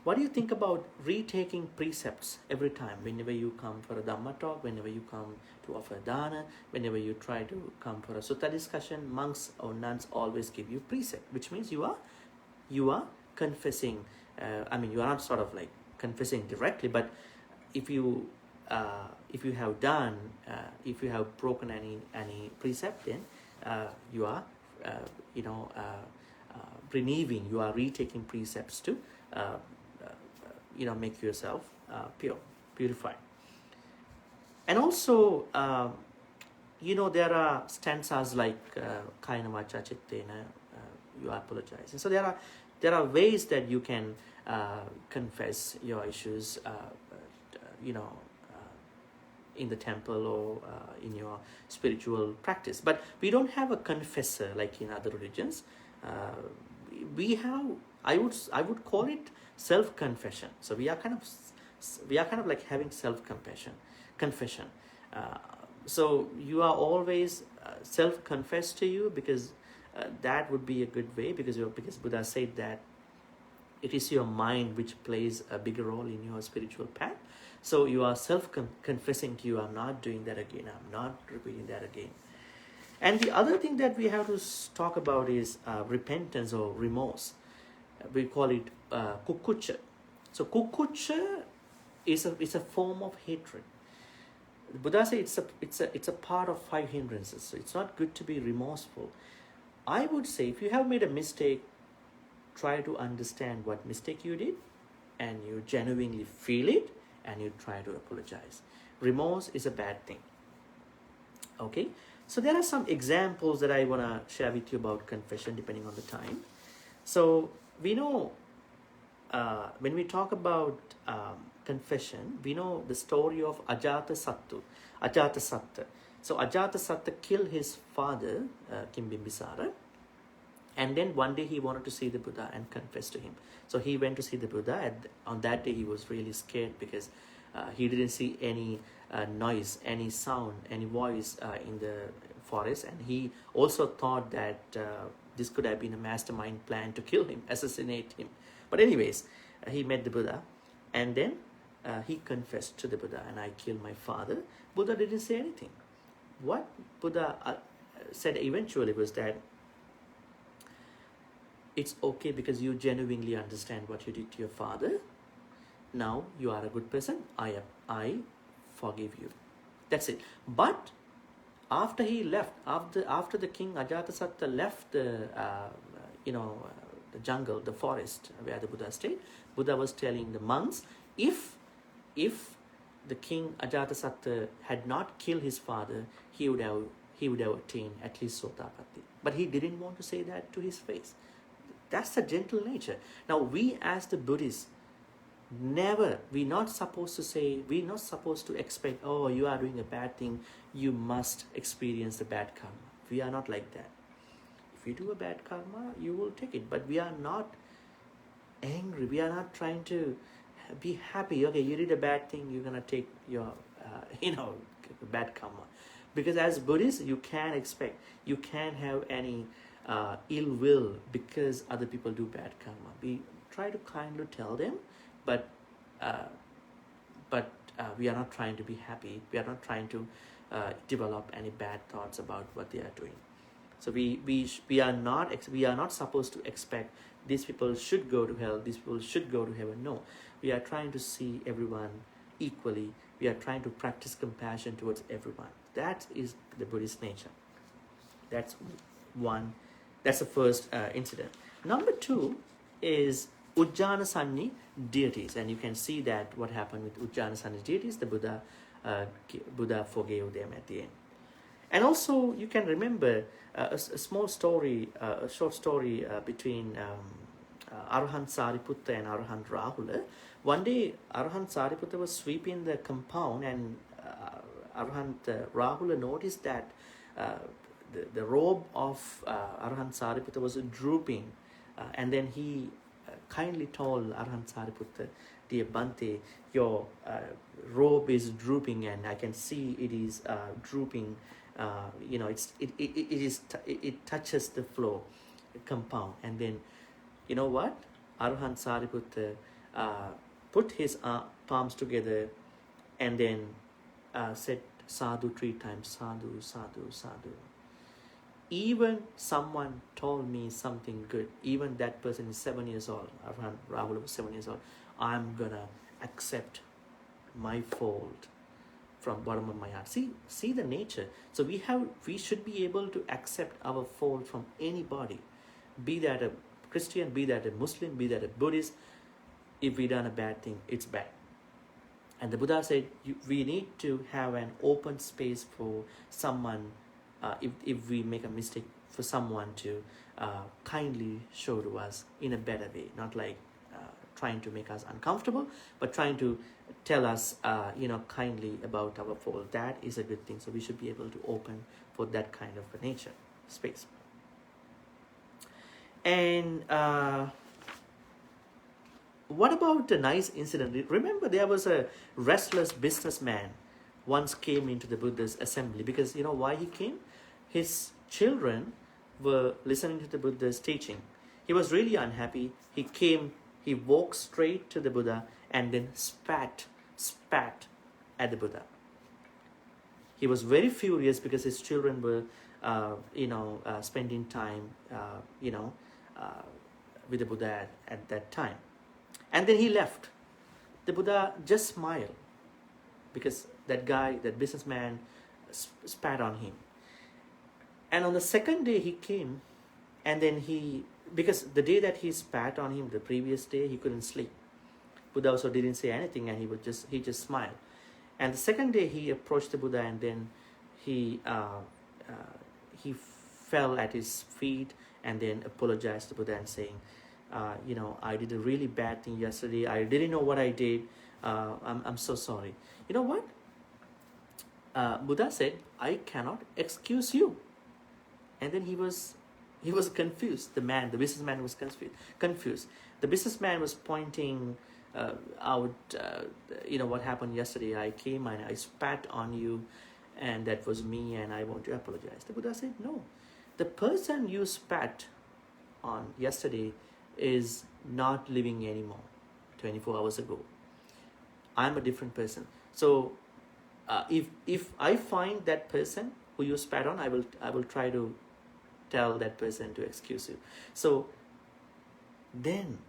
what do you think about retaking precepts every time? Whenever you come for a Dhamma talk, whenever you come to offer dana, whenever you try to come for a sutta discussion, monks or nuns always give you precept, which means you are confessing. You are not sort of like confessing directly, but if you have done, if you have broken any precept, then you are renewing, you are retaking precepts to make yourself purified. And also there are stanzas like kaina vaca cittena, you are apologizing. So there are ways that you can confess your issues in the temple or in your spiritual practice. But we don't have a confessor like in other religions. We have, I would call it self-confession. So we are kind of like having confession. So you are always self-confessed to you, because that would be a good way, because Buddha said that it is your mind which plays a bigger role in your spiritual path. So you are self-confessing to you, I'm not doing that again, I'm not repeating that again. And the other thing that we have to talk about is repentance or remorse. We call it kukucha. So kukucha is a form of hatred. The Buddha says it's a part of 5 hindrances. So it's not good to be remorseful. I would say if you have made a mistake, try to understand what mistake you did, and you genuinely feel it, and you try to apologize. Remorse is a bad thing. Okay, so there are some examples that I want to share with you about confession depending on the time. So we know when we talk about confession, we know the story of Ajatasattu. So Ajatasattu killed his father, Kimbimbisara, and then one day he wanted to see the Buddha and confess to him. So he went to see the Buddha, and on that day he was really scared because he didn't see any noise, any sound, any voice in the forest, and he also thought that this could have been a mastermind plan to kill him, assassinate him. But anyways, he met the Buddha, and then he confessed to the Buddha, and I killed my father. Buddha didn't say anything. What Buddha said eventually was that it's okay because you genuinely understand what you did to your father. Now you are a good person. I forgive you. That's it. But after he left, after the king Ajatasattu left the jungle, the forest where the Buddha stayed, Buddha was telling the monks, if the king Ajatasattu had not killed his father, he would have attained at least Sotapatti. But he didn't want to say that to his face. That's the gentle nature. Now we as the Buddhists, we're not supposed to expect, oh, you are doing a bad thing, you must experience the bad karma. We are not like that. If you do a bad karma, you will take it. But we are not angry. We are not trying to be happy. Okay, you did a bad thing, you're going to take your, bad karma. Because as Buddhists, you can't have any ill will because other people do bad karma. We try to kindly tell them, but we are not trying to be happy. We are not trying to develop any bad thoughts about what they are doing. So we are not supposed to expect these people should go to hell, these people should go to heaven. No, we are trying to see everyone equally. We are trying to practice compassion towards everyone. That is the Buddhist nature. That's one. That's the first incident. Number 2 is Ujjanasani Deities, and you can see that what happened with Ujjanasani Deities. The Buddha forgave them at the end. And also you can remember a short story between Arahant Sariputta and Arahant Rahula. One day, Arahant Sariputta was sweeping the compound, and Arahant Rahula noticed that the robe of Arahant Sariputta was drooping, and then he kindly told Arahant Sariputta, "Dear Bhante, your robe is drooping, and I can see it is drooping. It touches the floor, the compound." And then, you know what? Arahant Sariputta put his palms together, and then said sadhu 3 times, sadhu, sadhu, sadhu. Even someone told me something good, even that person is 7 years old, Rahul was 7 years old, I'm gonna accept my fault from bottom of my heart. See the nature. So we should be able to accept our fault from anybody, be that a Christian, be that a Muslim, be that a Buddhist. If we done a bad thing, it's bad. And the Buddha said we need to have an open space for someone, if we make a mistake, for someone to kindly show to us in a better way, not like trying to make us uncomfortable, but trying to tell us kindly about our fault. That is a good thing. So we should be able to open for that kind of a nature space. And what about the nice incident? Remember, there was a restless businessman once came into the Buddha's assembly, because you know why he came? His children were listening to the Buddha's teaching. He was really unhappy. He came, he walked straight to the Buddha and then spat at the Buddha. He was very furious because his children were spending time with the Buddha at that time. And then he left. The Buddha just smiled because that guy, that businessman, spat on him. And on the second day he came, and then because the day that he spat on him, the previous day, he couldn't sleep. Buddha also didn't say anything, and he just smiled. And the second day he approached the Buddha, and then he fell at his feet and then apologized to Buddha and saying, I did a really bad thing yesterday. I didn't know what I did. I'm so sorry. You know what? Buddha said, I cannot excuse you. And then he was confused. The businessman was confused. The businessman was pointing out, what happened yesterday. I came and I spat on you, and that was me, and I want to apologize. The Buddha said, no. The person you spat on yesterday is not living anymore 24 hours ago. I'm a different person. So if I find that person who you spat on, I will try to tell that person to excuse you. So then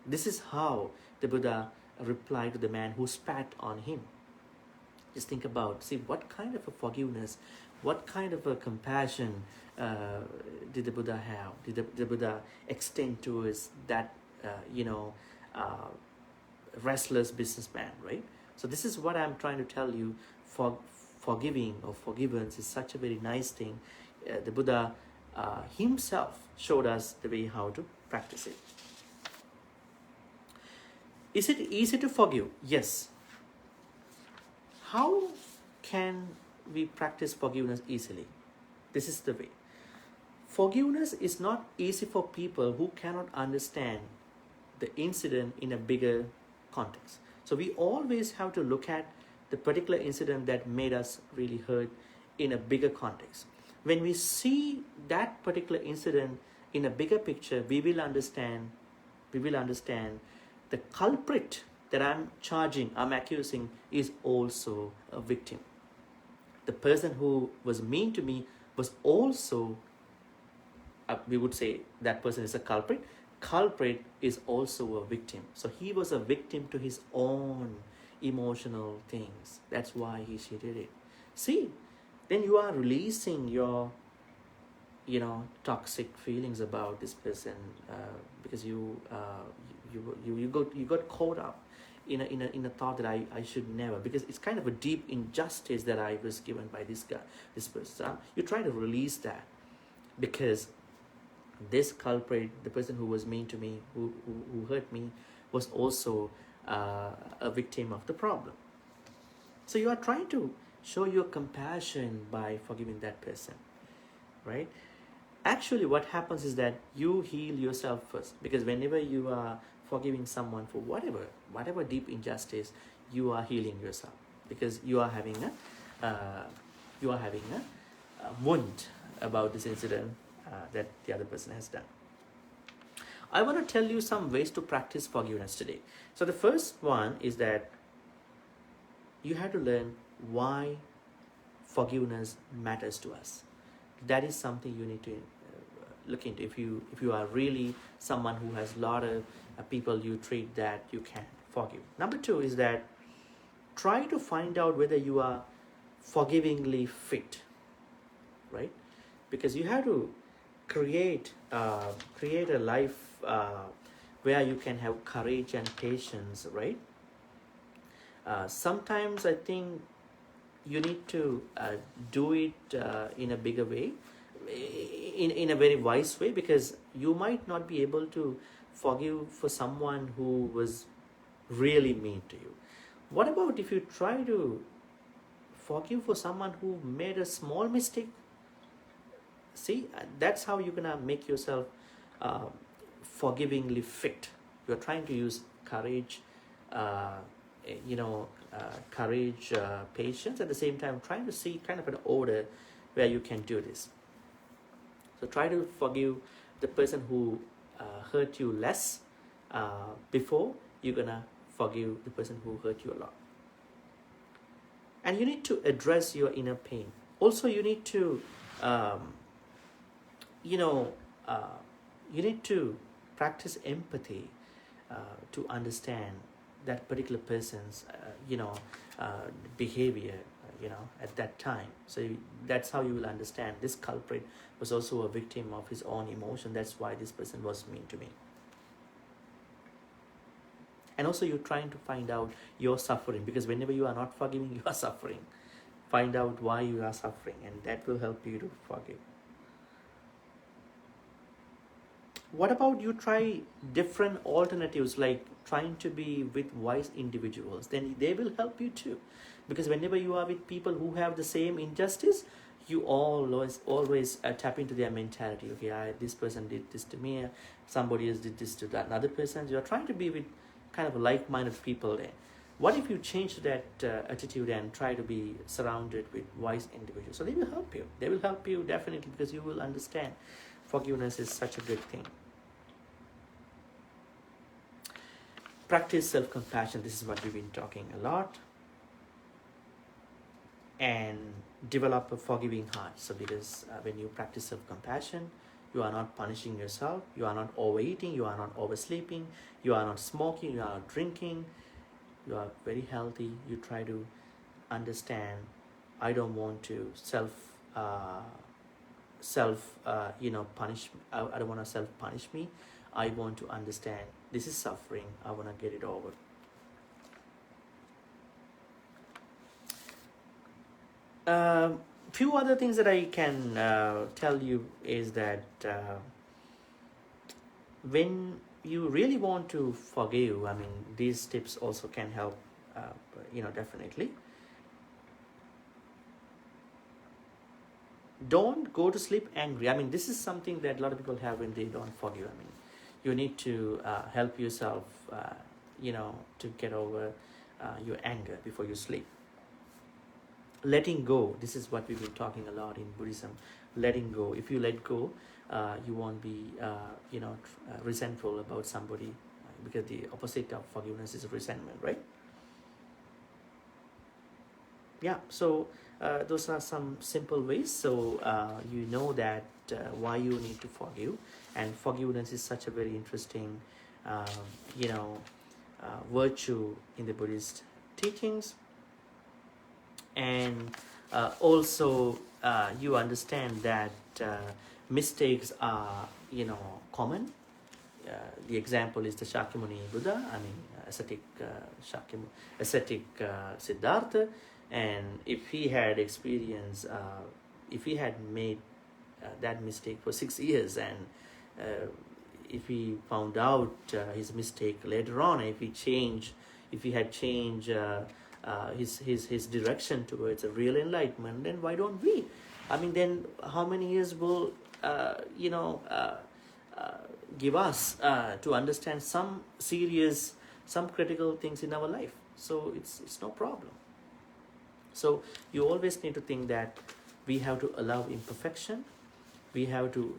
this is how the Buddha replied to the man who spat on him. Just think about, what kind of a forgiveness, what kind of a compassion did the Buddha have? Did the Buddha extend towards that, restless businessman, right? So this is what I'm trying to tell you. Forgiving or forgiveness is such a very nice thing. The Buddha himself showed us the way how to practice it. Is it easy to forgive? Yes. How can we practice forgiveness easily? This is the way. Forgiveness is not easy for people who cannot understand the incident in a bigger context. So we always have to look at the particular incident that made us really hurt in a bigger context. When we see that particular incident in a bigger picture, we will understand the culprit that I'm accusing is also a victim. The person who was mean to me was also, we would say that person is a culprit. Culprit is also a victim. So he was a victim to his own emotional things. That's why she did it. See, then you are releasing your toxic feelings about this person because you got caught up in a thought that I should never, because it's kind of a deep injustice that I was given by this person. You try to release that, because this culprit, the person who was mean to me, who hurt me, was also a victim of the problem. So you are trying to show your compassion by forgiving that person, right? Actually, what happens is that you heal yourself first, because whenever you are forgiving someone for whatever deep injustice, you are healing yourself, because you are having a wound about this incident that the other person has done. I want to tell you some ways to practice forgiveness today. So the first one is that you have to learn why forgiveness matters to us. That is something you need to look into. If you are really someone who has a lot of people you treat that you can forgive. Number two is that try to find out whether you are forgivingly fit, right? Because you have to create a life where you can have courage and patience, right? Sometimes I think you need to do it in a bigger way, in a very wise way, because you might not be able to forgive for someone who was really mean to you. What about if you try to forgive for someone who made a small mistake? See, that's how you're gonna make yourself forgivingly fit. You're trying to use courage, courage, patience, at the same time trying to see kind of an order where you can do this. So try to forgive the person who hurt you less before you're gonna forgive the person who hurt you a lot. And you need to address your inner pain. Also, you need to you need to practice empathy to understand that particular person's behavior at that time. So that's how you will understand this culprit was also a victim of his own emotion. That's why this person was mean to me. And also you're trying to find out your suffering, because whenever you are not forgiving, you are suffering. Find out why you are suffering, and that will help you to forgive. What about you try different alternatives, like trying to be with wise individuals? Then they will help you too. Because whenever you are with people who have the same injustice, you always tap into their mentality. Okay, this person did this to me, somebody else did this to that another person. You are trying to be with kind of like-minded people there. What if you change that attitude and try to be surrounded with wise individuals? So they will help you. They will help you definitely, because you will understand forgiveness is such a good thing. Practice self-compassion. This is what we've been talking a lot. And develop a forgiving heart. So because when you practice self-compassion, you are not punishing yourself, you are not overeating, you are not oversleeping, you are not smoking, you are not drinking, you are very healthy. You try to understand, I don't want to punish, I don't want to self-punish me. I want to understand this is suffering, I want to get it over. Few other things that I can tell you is that when you really want to forgive, I mean, these tips also can help, definitely. Don't go to sleep angry. I mean, this is something that a lot of people have when they don't forgive. I mean, you need to help yourself, to get over your anger before you sleep. Letting go, this is what we've been talking a lot in Buddhism. Letting go. If you let go, you won't be resentful about somebody, because the opposite of forgiveness is resentment, right? Yeah, so those are some simple ways. So you know that why you need to forgive, and forgiveness is such a very interesting virtue in the Buddhist teachings. And also you understand that mistakes are common. The example is the Shakyamuni Buddha, I mean ascetic Siddhartha. And if he had experienced, if he had made that mistake for 6 years, and if he found out his mistake later on, if he had changed his direction towards a real enlightenment, then why don't we? I mean, then how many years will give us to understand some serious, some critical things in our life? So it's no problem. So you always need to think that we have to allow imperfection. We have to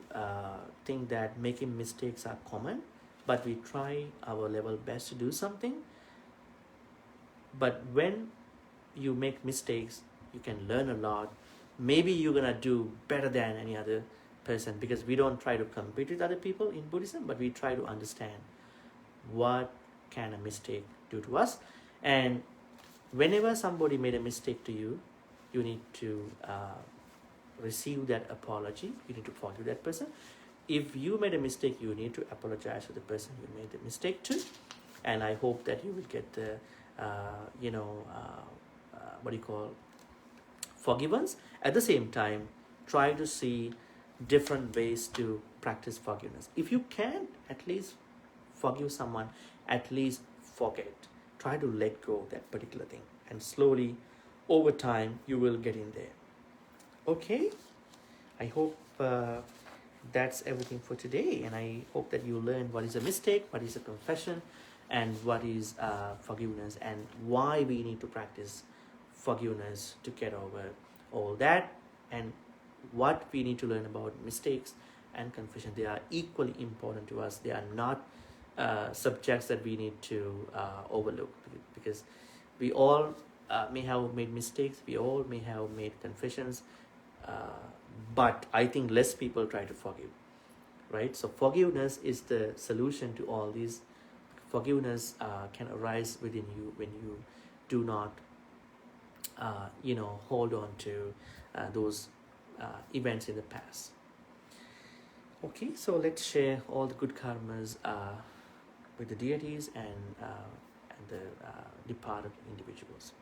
think that making mistakes are common, but we try our level best to do something. But when you make mistakes, you can learn a lot. Maybe you're gonna do better than any other person, because we don't try to compete with other people in Buddhism, but we try to understand what can a mistake do to us. And whenever somebody made a mistake to you, you need to receive that apology. You need to forgive that person. If you made a mistake, you need to apologize to the person you made the mistake to. And I hope that you will get the forgiveness. At the same time, try to see different ways to practice forgiveness. If you can at least forgive someone, at least forget. Try to let go of that particular thing, and slowly over time you will get in there. Okay, I hope that's everything for today, and I hope that you learn what is a mistake, what is a confession, and what is forgiveness, and why we need to practice forgiveness to get over all that, and what we need to learn about mistakes and confession. They are equally important to us. They are not subjects that we need to overlook, because we all may have made mistakes, we all may have made confessions, but I think less people try to forgive, right? So forgiveness is the solution to all these. Forgiveness can arise within you when you do not hold on to those events in the past. Okay, so let's share all the good karmas with the deities and the departed individuals.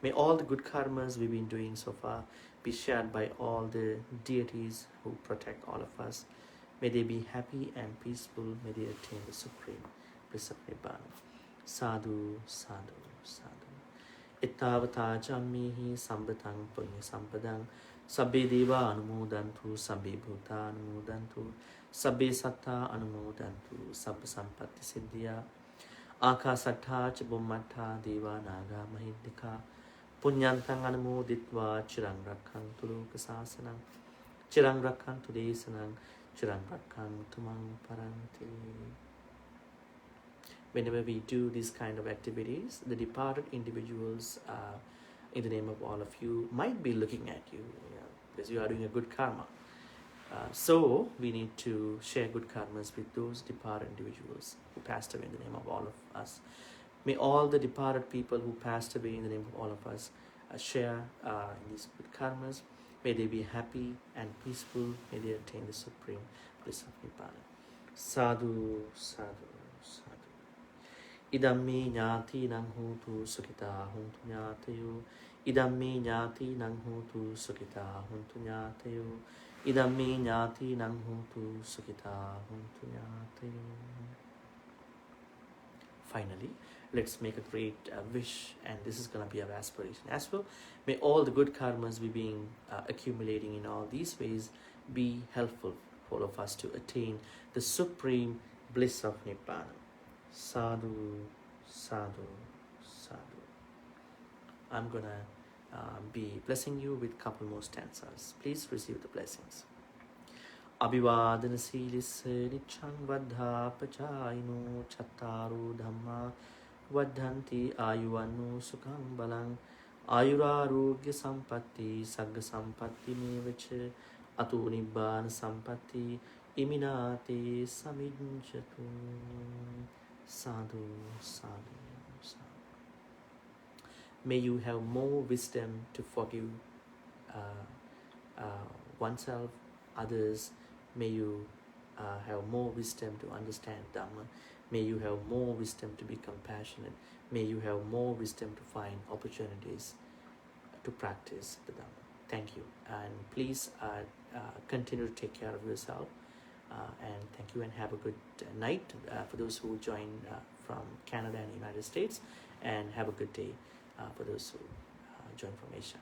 May all the good karmas we've been doing so far be shared by all the deities who protect all of us. May they be happy and peaceful. May they attain the supreme bliss of Nibbana. Sadhu, sadhu, sadhu. Ittavata jammihi sambatang punya sampadang. Sabbe deva anumodantu, sabbe bhuta anumodantu, sabbe satta anumodantu, sabba sampatti siddhya. Akasattha ca bummattha deva naga mahindika. Punyantang anumoditva chirang rakhantu lokasasanam. Chirang rakhantu desanang, chirang rakhantu mang paranti. Whenever we do these kind of activities, the departed individuals, in the name of all of you, might be looking at you, because you are doing a good karma. So we need to share good karmas with those departed individuals who passed away in the name of all of us. May all the departed people who passed away in the name of all of us share in these good karmas. May they be happy and peaceful. May they attain the supreme bliss of Nibbana. Sadhu, sadhu, sadhu. Idammi ñāti nang hotu sukhita hontu ñātayo. Idammi ñāti nang hotu sukhita hontu ñātayo. Idammi ñāti nang hotu sukhita hontu ñātayo. Finally, let's make a great wish, and this is going to be our aspiration as well. May all the good karmas we being accumulating in all these ways be helpful for all of us to attain the supreme bliss of Nibbana. Sadhu, sadhu, sadhu. I'm going to be blessing you with a couple more stanzas. Please receive the blessings. Abhivadana silisse niccang vaddha pacayino chattaru dhamma vaddhanti ayuvannu sukhang balang ayurarogya sampatti sagga sampatti mevacha ato nibbana sampatti iminate samijjatu. Sadhu, sadhu, sadhu. May you have more wisdom to forgive oneself, others. May you have more wisdom to understand Dhamma. May you have more wisdom to be compassionate. May you have more wisdom to find opportunities to practice the Dhamma. Thank you. And please continue to take care of yourself. And thank you you and have a good night for those who join from Canada and United States, and have a good day for those who join from Asia.